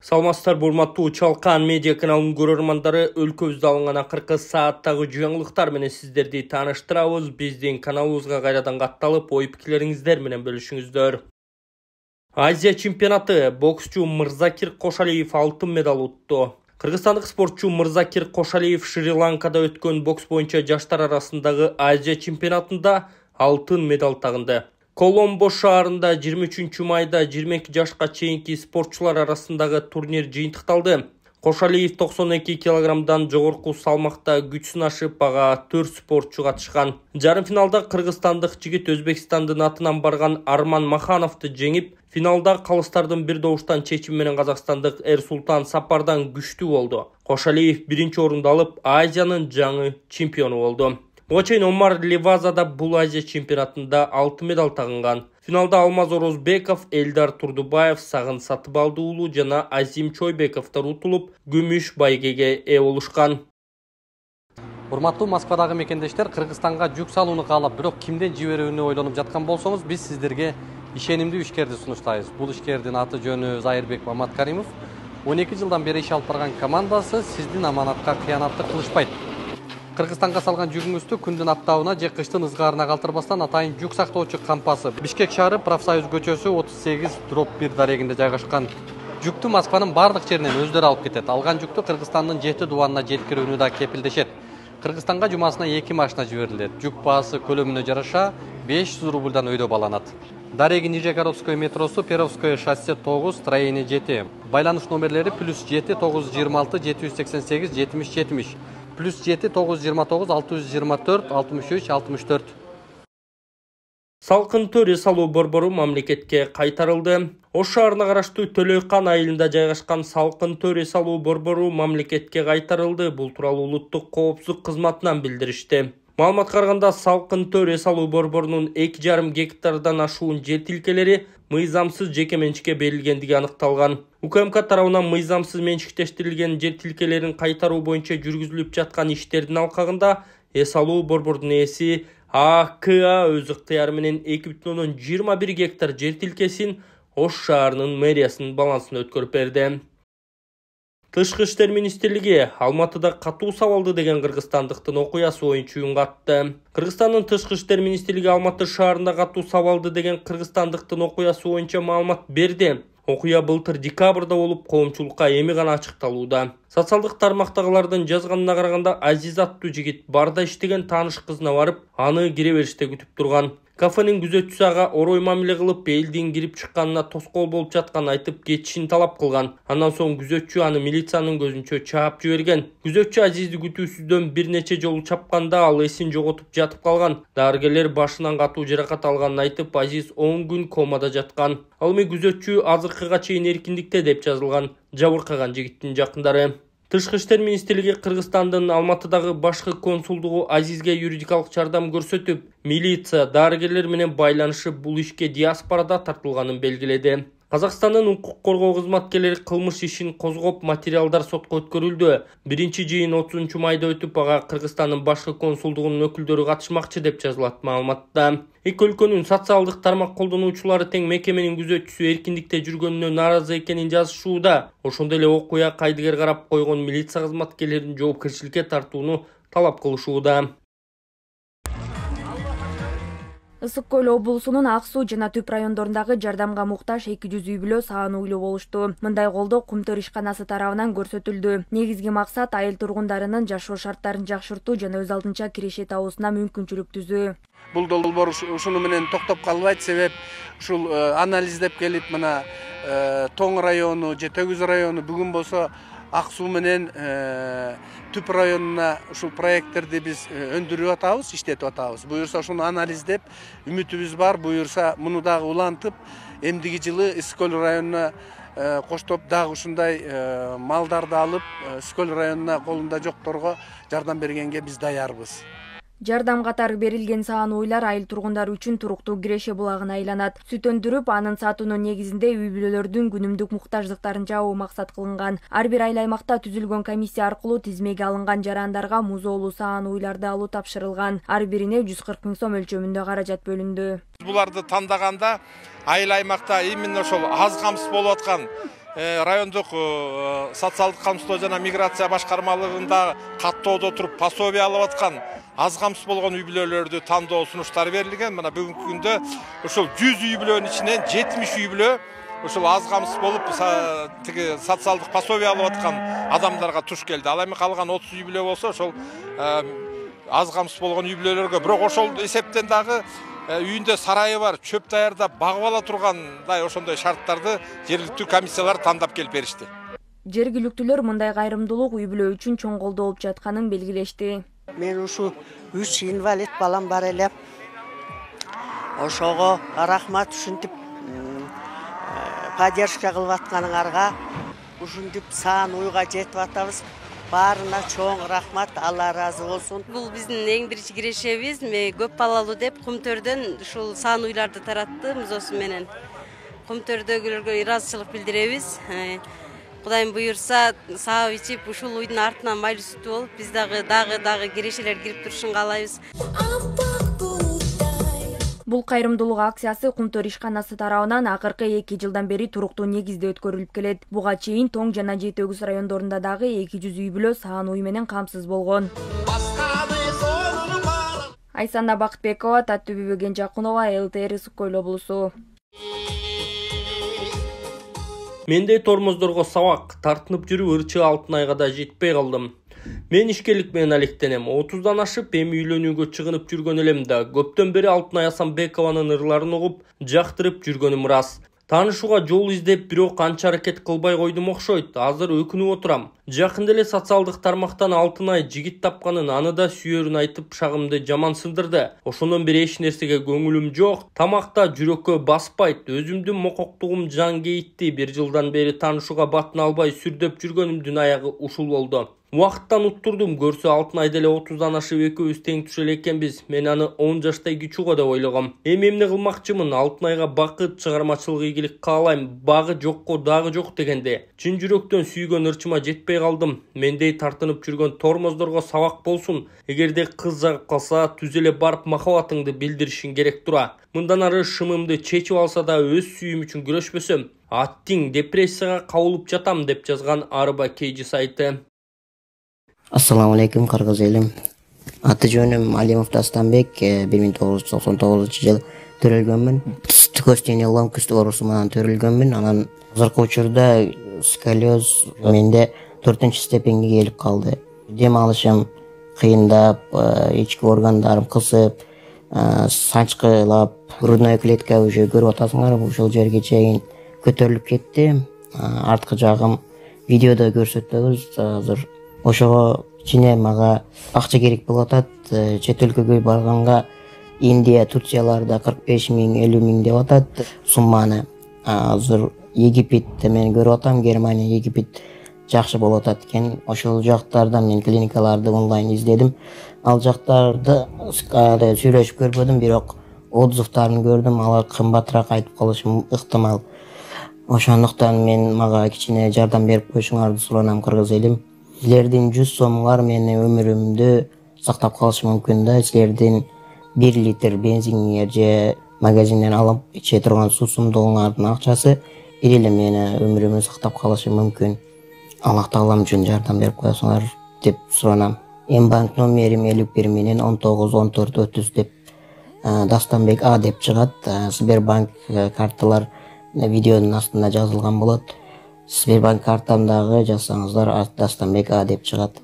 Саламатсыздар, урматтуу Чалкан медиа каналынын көрөрмандары, өлкөбүздө алынган акыркы сааттагы жаңылыктар менен сиздерди тааныштырабыз. Биздин каналыбызга кайрадан катталып, ой пикирлериңиздер менен бөлүшүңүздөр. Азия чемпионаты боксчу Мырзакир Кошалиев алтын медаль утту. Кыргызстандык спортчу Мырзакир Кошалиев Шри-Ланкада өткөн бокс боюнча жаштар арасындагы Азия чемпионатында алтын медаль тагынды. Коломбо шаарында 23 майда 22 жашка чейинки спортчулар арасындагы турнир жыйынтыкталды. Кошалиев 92 килограммдан жогорку салмакта күч сынашып, ага 4 спортчу катышкан. Жарым финалда кыргызстандык жигит Өзбекстандын атынан барган Арман Махановду жеңип, финалда калыстардын бир добуштан чечим менен казакстандык Эрсултан Сапардан күчтүү болду. Кошалиев биринчи орунду алып, Азиянын жаңы чемпиону болду. Буга чейин Омар Левазада бул Азия чемпионатында алтын медаль тагынган. Финалда Алмаз Орозбеков, Элдар Турдубаев, Сагын Сатыбалды уулу жана Азим Чойбековдор утулуп, күмүш байгеге ээ болушкан. Урматтуу Москвадагы мекендештер, Кыргызстанга жүк салууну каалап, бирок кимден жиберүүнү ойлонуп жаткан болсоңуз, биз сиздерге ишенимдүү ишкерди сунуштайбыз. Бул ишкердин аты жөнү Зайырбек Маматкаримов. 12 жылдан бери иш алып барган командасы сиздин аманатка кыянатты кылышпайт. Кыргызстанга салган жүгүңүздү күндүн аптабына же кыштын ызгаарына калтырбастан атайын жүк сактоочу кампасы Бишкек шаары Профсоюз көчөсү 38/1 дарегинде жайгашкан. Жүктү Москванын бардык жеринен өздөрү алып кетет. Алган жүктү Кыргызстандын 7 дубанына жеткирүүнү да кепилдешет. Кыргызстанга жумасына 2 машина жиберилет. Жүк баасы көлөмүнө жараша 500 рубльдан өйдө баланат. Дареги Нижегородское метросу, Перовское шоссе 9, строение 7. Байланыш номерлери +7 926 788 70 70. +7 929 624 63 64. Салкын төре салуу борбору мамлекетке кайтарылды. Ош шаарына караштуу Төлөйкан айылында жайгашкан Салкын төре салуу борбору мамлекетке кайтарылды. Бул тууралуу улуттук коопсуздук кызматынан билдиришти. Маалыматка караганда, Салкын төре салуу борборунун 2,5 гектардан ашуун жер тилкелери мыйзамсыз жеке менчикке берилгендиги аныкталган. УКМК тарабынан мыйзамсыз менчиктештирилген жер тилкелерин кайтаруу боюнча жүргүзүлүп жаткан иштердин алкагында салуу борбордун ээси АКА өз ыктыяры менен 2,21 гектар жер тилкесин Ош шаарынын мэриясынын балансына өткөрүп берди. Тышкы иштер министрлиги Алматыда катуу сабалды деген кыргызстандыктын окуясы боюнча үн катты. Кыргызстандын тышкы иштер министрлиги Алматы шаарында катуу сабалды деген кыргызстандыктын окуясы боюнча маалымат берди. Окуя былтыр декабрда болуп, коомчулукка эми гана ачыкталууда. Социалдык тармактагылардын жазганына караганда, Азиз аттуу жигит барда иштеген тааныш кызына барып, аны кире бериште күтүп турган. Кафенин күзөтчүсү ага орой мамиле кылып, элдин кирип чыкканына тоскоол болуп жатканын айтып кетишин талап кылган. Андан соң күзөтчү аны милициянын көзүнчө чаап жиберген. Күзөтчү Азизди күтүүсүздөн бир нече жолу чапканда ал эсин жоготуп жатып калган. Дарыгерлер башынан катуу жаракат алганын айтып, Азиз 10 күн комада жаткан. Ал эми күзөтчү азыркыга чейин эркиндикте деп жазылган жабыркаган жигиттин жакындары. Тышкы иштер министрлиги Кыргызстандын Алматыдагы башкы консулдугу Азизге юридикалык жардам көрсөтүп, милиция, дарыгерлер менен байланышып, бул ишке диаспорада тартылганын белгиледи. Казакстандын укук коргоо кызматкерлери кылмыш ишин козгоп, материалдар сотко өткөрүлдү. Биринчи жыйын 30 майда өтүп, ага Кыргызстандын башкы консулдугунун өкүлдөрү катышмакчы деп жазылат маалыматта. Эки өлкөнүн социалдык тармак колдонуучулары тең мекеменин күзөтчүсү эркиндикте жүргөнүнө нааразы экенин жазышууда. Ошондой эле окуя кайдыгер карап койгон милиция кызматкерлерин жоопкерчиликке тартууну талап кылышууда. Ысык Көл облусунун Ак Суу жана Түп райондорундагы жардамга муктаж 200 үй бүлө саануулуу болушту. Мындай колдоо Кумтөр ишканасы тарабынан көрсөтүлдү. Негизги максат айыл тургундарынын жашоо шарттарын жакшыртуу жана өз алдынча киреше табуусуна мүмкүнчүлүк түзүү. Бул долбоор ушуну менен токтоп калбайт, себеп ушул анализдеп келип, мына Тоң району же Төгүз району бүгүн болсо Ак Суу менен Түп районуна ушул проекттерди биз өндүрүп атабыз, иштетип атабыз. Буюрса ушуну анализдеп, үмүтүбүз бар. Буюрса муну дагы улантып, эмдиги жылы Ысык Көл районуна коштоп дагы ушундай малдарды алып, Ысык Көл районуна колунда жокторго жардам бергенге биз даярбыз. Жардам катары берилген саануулар айыл тургундары үчүн туруктуу киреше булагына айланат. Сүт өндүрүп, анын сатуунун негизинде үй бүлөлөрдүн күнүмдүк муктаждыктарын жабуу максат кылынган. Ар бир айыл аймакта түзүлгөн комиссия аркылуу тизмеге алынган жарандарга музоолуу саанууларды алуу тапшырылган. Ар бирине 140 000 сом өлчөмүндө каражат бөлүндү. Буларды тандаганда айыл аймакта именно ошол аз камсыз болуп аткан райондук социалдык камсыздоо жана миграция башкармалыгында каттоодо туруп пособие алып аткан аз камсыз болгон үй бүлөлөрдү тандоо сунуштар берилген. Мына бүгүнкү күндө ушул 100 үй бүлөнүн ичинен 70 үй бүлө ушул аз камсыз болуп тиги социалдык пособие алып аткан адамдарга туш келди. Ал эми калган 30 үй бүлө болсо ошол аз камсыз болгон үй бүлөлөргө, бирок ошол эсептен дагы үйүндө сарайы бар, чөп даярдап багып ала тургандай ошондой шарттарды жергиликтүү комиссиялар тандап келип беришти. Жергиликтүүлөр мындай кайрымдуулук үй бүлө үчүн чоң колдоо болуп жатканын белгилешти. Мен ушу 3 инвалид балам бар эле. Ошого рахмат, ушинтип поддержка кылып атканыңарга, ушинтип саан уйга жетип атабыз. Баарына чоң рахмат, Алла разы болсун. Бул биздин эң биринчи кирешебиз. Көп балалуу деп Кумтөрдөн ушул саан уйларды таратты музосу менен. Кумтөрдөгүлөргө ыраазычылык билдиребиз. Кудайым буйурса, саап ичип ушул уйдун артынан майлуу сүтү болуп, биз дагы кирешелер кирип турушун каалайбыз. Бул кайрымдуулук акциясы Кумтөр ишканасы тарабынан акыркы 2 жылдан бери туруктуу негизде өткөрүлүп келет. Буга чейин Тоң жана Жети Өгүз райондорунда дагы 200 үй бүлө саан уй менен камсыз болгон. Айсана Бактбекова, Таттүбү Кенжакунова, ЛТР Суккойло облусу. Менде тормоздорго сабак тартынып жүрүп ырчы Алтын Айга да жетпей калдым. Мен ишкерлик менен алектенем. 30дан ашып эми үйлөнүүгө чыгынып жүргөн элем да, көптөн бери Алтын Ай Асанбекованын ырларын угуп, жактырып жүргөнүм рас. Таанышууга жол издеп, бирок канча аракет кылбай койдум окшойт. Азыр өкүнүп отурам. Жакында эле социалдык тармактан Алтын Ай жигит тапканын, аны да сүйөрүн айтып шагымды жаман сындырды. Ошондон бери эч нерсеге көңүлүм жок. Тамакта жүрөккө баспайт. Өзүмдүн мококтугум жан кейитти. 1 жылдан бери таанышууга батын албай сүрдөп жүргөнүмдүн аягы ушул болду. Уақыттан уттурдум, көрсө Алтын Ай деле 30дан ашып экөөбүз тең түшө эле экенбиз. Мен аны 10 жаштай кичүүгө деп ойлогом. Эми эмне кылмакчымын? Алтын Айга бакыт, чыгармачылык ийгилик каалайм. Багы жокко дагы жок дегенде. Чын жүрөктөн сүйгөн ырчыма жетпей калдым. Мендей тартынып жүргөн тормоздорго сабак болсун. Эгерде кыз жагып калса, түз эле барып махабатыңды билдиришиң керек тура. Мындан ары шымымды чечип алса да өз сүйүм үчүн күрөшпөсөм, аттиң депрессияга кабылып жатам деп жазган Арба Кейжи сайты. Assalamu alaikum Kırgız elim. Аты жөнүм Алимов Дастанбек, 1999 жылы төрөлгөнмүн. Тükөстен ломкост оорусу менен төрөлгөнмүн. Анан азыркы учурда сколиоз менде 4-степенге келип калды. Дем алышым кыйындап, ички органдарым кысып, санчкылап, грудной клетка уже көрүп атасыңар, ушул жерге чейин көтөрүлүп кетти. Арткы жагым видеодо көрсөтөбүз. Азыр ошого ичине мага акча керек болуп атат. Чет өлкөгө барганга Индия, Турцияларда 45 миң, 50 миң деп атат сумманы. Азыр Египетте мен көрүп атам, Германия, Египет жакшы болуп атат экен. Ошол жактарда мен клиникаларды онлайн издедим. Ал жактарды сүйлөшүп көрбөдүм, бирок отзывдарын көрдүм. Алар кымбатыраак айтып калышы ыктымал. Ошондуктан мен мага кичине жардам берип коюшуңарды суранам, кыргыз элим. Силердин 100 сомуңар мени өмүрүмдү сактап калышы мүмкүн да. Силердин 1 литр бензиниңер же магазинден алып иче турган суусундугуңардын акчасы бир эле мени өмүрүмдү сактап калышы мүмкүн. Аллах таалам үчүн жардам берип коесуңар деп суранам. Банк номерим 51 менен 191430 деп Дастанбек А деп чыгат. Сбербанк карталар видеонун астында жазылган болот. Сбербанк картамдагы жазсаңыздар Дастанбек А деп чыгат.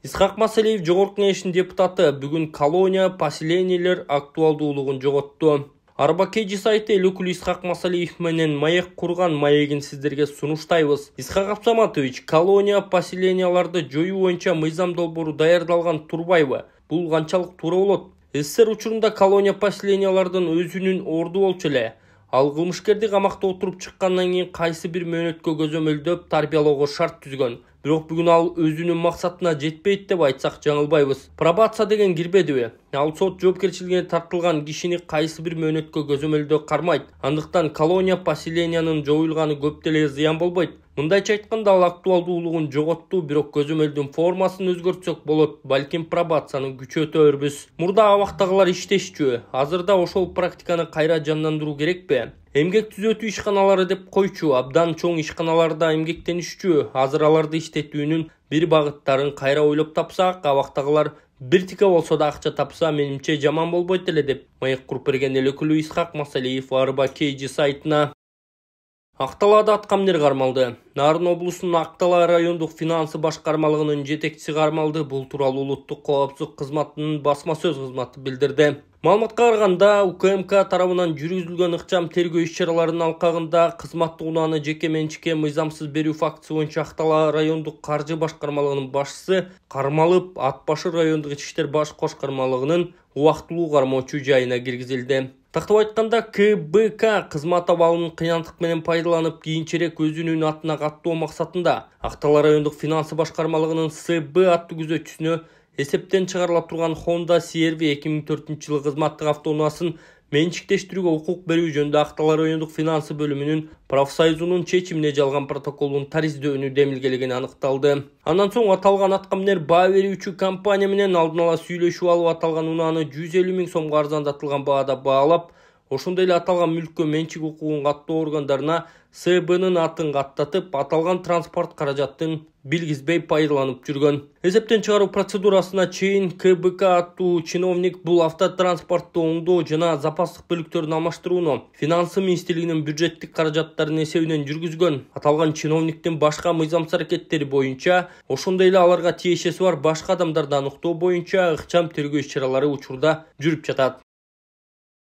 Исхак Масалиев жогорку кеңештин депутаты бүгүн колония поселениялер актуалдуулугун жоготту. Арба Кейжи сайты эл өкүлү Исхак Масалиев менен маек курган маегин сиздерге сунуштайбыз. Исхак Абсаматович, колония поселенияларды жоюу боюнча мыйзам долбоору даярдалган турбайбы? Бул канчалык туура болот? СССР учурунда колония поселениялардын өзүнүн орду болчу эле. Ал кылмышкерди камакта отуруп чыккандан кийин кайсы бир мөөнөткө көзөмөлдөп тарбиялоого шарт түзгөн. Бирок бүгүн ал өзүнүн максатына жетпейт деп айтсак жаңылбайбыз. Пробация деген кирбедиби? Ал сот жоопкерчилигине тартылган кишини кайсы бир мөөнөткө көзөмөлдөө кармайт. Андыктан колония поселениянын жоюлганы көп деле зыян болбойт. Мындайча айтканда ал актуалдуулугун жоготту, бирок көзөмөлдүн формасын өзгөртсөк болот, балким пробацияны күчөтөрбүз. Мурда абактагылар иштешчү, азырда ошол практиканы кайра жандандыруу керекпи? Эмгек түзөтүү ишканалары деп койчу, абдан чоң ишканаларда эмгектенишчү. Азыр аларды иштетүүнүн бир багыттарын кайра ойлоп тапсак, абактагылар бир тике болсо да акча тапса, менимче жаман болбойт эле деп маек куруп берген эл өкүлү Исхак Масалиев Арба KG сайтына. Акталаада аткамнер кармалды. Нарын облусунун Актала райондук финансы башкармалыгынын жетекчиси кармалды. Бул тууралуу улуттук коопсуздук кызматынын басма сөз кызматы билдирди. Маалыматка караганда, УКМК тарабынан жүргүзүлгөн ыкчам тергөө иш-чараларынын алкагында кызматтык унааны жеке менчикке мыйзамсыз берүү фактысы боюнча Актала райондук каржы башкармалыгынын башчысы кармалып, Ат Башы райондук ички иштер баш башкармалыгынын убактылуу кармоочу жайына киргизилди. Тактап айтканда, КБК кызмат абалын кыянаттык менен пайдаланып, кийинчерээк өзүнүн атына каттоо максатында Актала райондук финансы башкармалыгынын СБ аттуу күзөтчүсүнө эсептен чыгарыла турган Honda CR-V 2004-жылы кызматтык автоунаасын менчиктештирүүгө укук берүү жөнүндө Актала райондук финансы бөлүмүнүн профсоюзунун чечимине жалган протоколдун тариздөөүнү демилгелегени аныкталды. Андан соң аталган аткамнер баа берүүчү компания менен алдын ала сүйлөшүп алып, аталган унааны 150 000 сомго арзандатылган баада баалап, ошондой эле аталган мүлккө менчик укугун каттоо органдарына СБнын атын каттатып, аталган транспорт каражатын билгизбей пайдаланып жүргөн. Эсептен чыгаруу процедурасына чейин КБК аттуу чиновник бул автотранспортту оңдоо жана запастык бөлүктөрүн алмаштырууну Финансы министрлигинин бюджеттик каражаттарын эсебинен жүргүзгөн. Аталган чиновниктин башка мыйзамсыз аракеттери боюнча, ошондой эле аларга тиешеси бар башка адамдарды аныктоо боюнча ыкчам тергөө иш-чаралары учурда жүрүп жатат.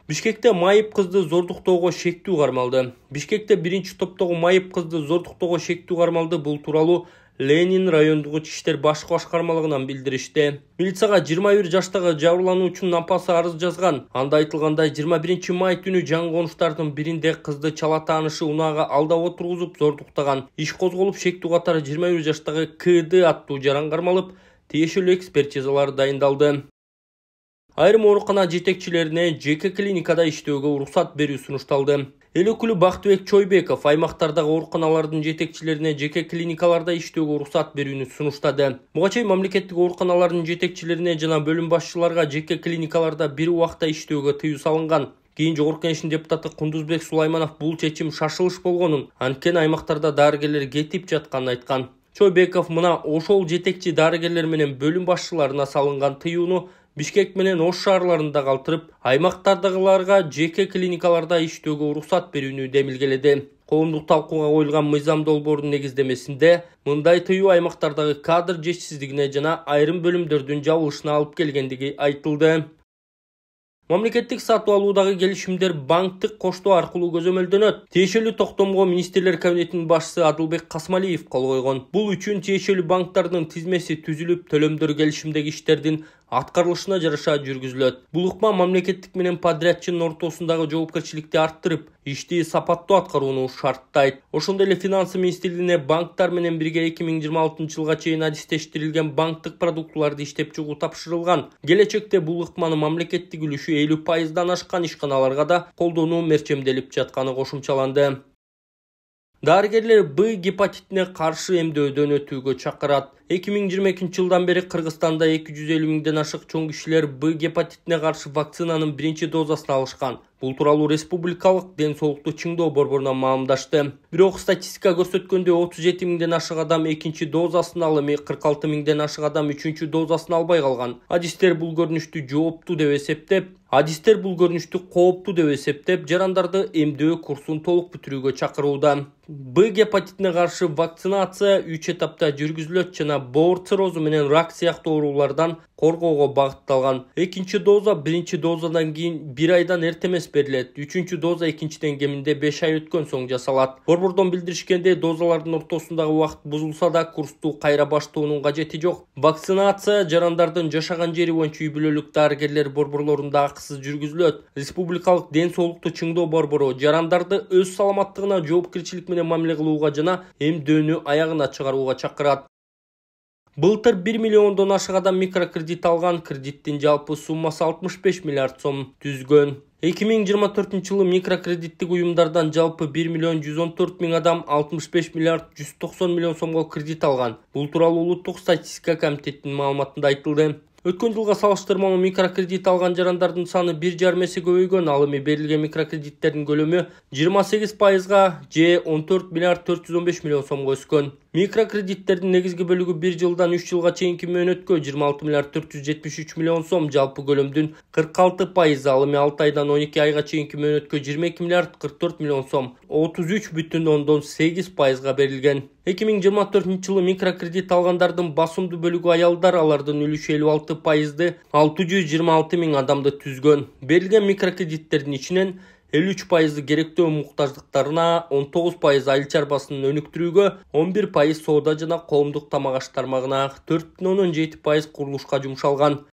Бишкекте майып кызды зордуктоого шектүү кармалды. Бишкекте биринчи топтогу майып кызды зордуктоого шектүү кармалды. Бул тууралуу Ленин райондук ички иштер баш башкармалыгынан билдиришти. Милицияга 21 жаштагы жабырлануучунун апасы арыз жазган. Анда айтылгандай, 21 май түнү жаңы конуштардын биринде кызды чала таанышы унаага алдап отургузуп зордуктаган. Иш козголуп, шектүү катары 21 жаштагы КД аттуу жаран кармалып, тиешелүү экспертизалар дайындалды. Айрым оорукана жетекчилерине жеке клиникада иштөөгө уруксат берүү сунушталды. Эл өкүлү Бактыбек Чойбеков аймактардагы ооруканалардын жетекчилерине жеке клиникаларда иштөөгө уруксат берүүнү сунуштады. Буга чейин мамлекеттик ооруканалардын жетекчилерине жана бөлүм башчыларга жеке клиникаларда бир убакта иштөөгө тыюу салынган. Кийин Жогорку Кеңештин депутаты Кундузбек Сулайманов бул чечим шашылыш болгонун, анткени аймактарда дарыгерлер кетип жатканын айткан. Чойбеков мына ошол жетекчи дарыгерлер менен бөлүм башчыларына салынган тыюуну Бишкек менен Ош шаарларында калтырып, аймактардагыларга жеке клиникаларда иштөөгө уруксат берүүнү демилгеледи. Коомдук талкууга коюлган мыйзам долбоорунун негиздемесинде мындай тыюу аймактардагы кадр жетишсиздигине жана айрым бөлүмдөрдүн жабылышына алып келгендиги айтылды. Мамлекеттик сатып алуудагы келишимдер банктык коштоо аркылуу көзөмөлдөнөт. Тиешелүү токтомго Министрлер кабинетинин башчысы Адылбек Касмалиев кол койгон. Бул үчүн тиешелүү банктардын тизмеси түзүлүп, төлөмдөр келишимдеги иштердин аткарылышына жараша жүргүзүлөт. Бул ыкма мамлекеттик менен подрядчынын ортосундагы жоопкерчиликти арттырып, ишти сапаттуу аткарууну шарттайт. Ошондой эле Финансы министрлигине банктар менен бирге 2026 жылга чейин адистештирилген банктык продуктуларды иштеп чыгуу тапшырылган. Келечекте бул ыкманы мамлекеттик үлүшү 50%дан ашкан ишканаларга да колдонуу мерчемделип жатканы кошумчаланды. Дарыгерлер Б гепатитине каршы эмдөөдөн өтүүгө чакырат. 2022 жылдан бери Кыргызстанда 250 000ден ашык чоң кишилер Б гепатитине каршы вакцинанын биринчи дозасын алышкан. Бул тууралуу Республикалык ден соолукту чыңдоо борборунан маалымдашты. Бирок статистика көрсөткөндөй 37 000ден ашык адам экинчи дозасын алып, 46 000ден ашык адам үчүнчү дозасын албай калган. Адистер бул көрүнүштү кооптуу деп эсептеп, жарандарды эмдөө курсун толук бүтүрүүгө чакырууда. Б гепатитине каршы вакцинация 3 этапта жүргүзүлөт жана боор циррозу менен рак сыяктуу оорулардан коргоого багытталган. Экинчи доза биринчи дозадан кийин 1 айдан эрте эмес берилет. Үчүнчү доза экинчиден кеминде 5 ай өткөн соң жасалат. Борбордон билдиришкендей, дозалардын ортосундагы убакыт бузулса да курсту кайра баштоонун кажети жок. Вакцинация жарандардын жашаган жери боюнча үй-бүлөлүк дарыгерлер борборлорунда акысыз жүргүзүлөт. Республикалык ден соолукту чыңдоо борбору жарандарды өз саламаттыгына жоопкерчилик менен мамиле кылууга жана эмдөөнү аягына чыгарууга чакырат. Былтыр 1 миллиондон ашык адам микрокредит алган, кредиттин жалпы суммасы 65 миллиард сом түзгөн. 2024 жылы микрокредиттик уюмдардан жалпы 1 миллион 114 миң адам 65 миллиард 190 миллион сомго кредит алган. Бул тууралуу Улуттук статистика комитетинин маалыматында айтылды. Өткөн жылга салыштырмалуу микрокредит алган жарандардын саны 1,5 эсе көбөйгөн, ал эми берилген микрокредиттердин көлөмү 28%га же 14 миллиард 415 миллион сомго өскөн. Микрокредиттердин негизги бөлүгү 1 жылдан 3 жылга чейинки мөөнөткө 26 миллиард 473 миллион сом, жалпы көлөмдүн 46%, ал эми 6 айдан 12 айга чейинки мөөнөткө 22 миллиард 44 миллион сом, 33,8%га берилген. 2024 жылы микрокредит алгандардын басымдуу бөлүгү аялдар, алардын үлүшү 56%, 626 миң адамды түзгөн. Берилген микрокредиттердин ичинен 53% керектөө муктаждыктарына, 19% айыл чарбасынын өнүктүрүүгө, 11% соода жана коомдук тамак аш тармагына, 4,7% курулушка жумшалган.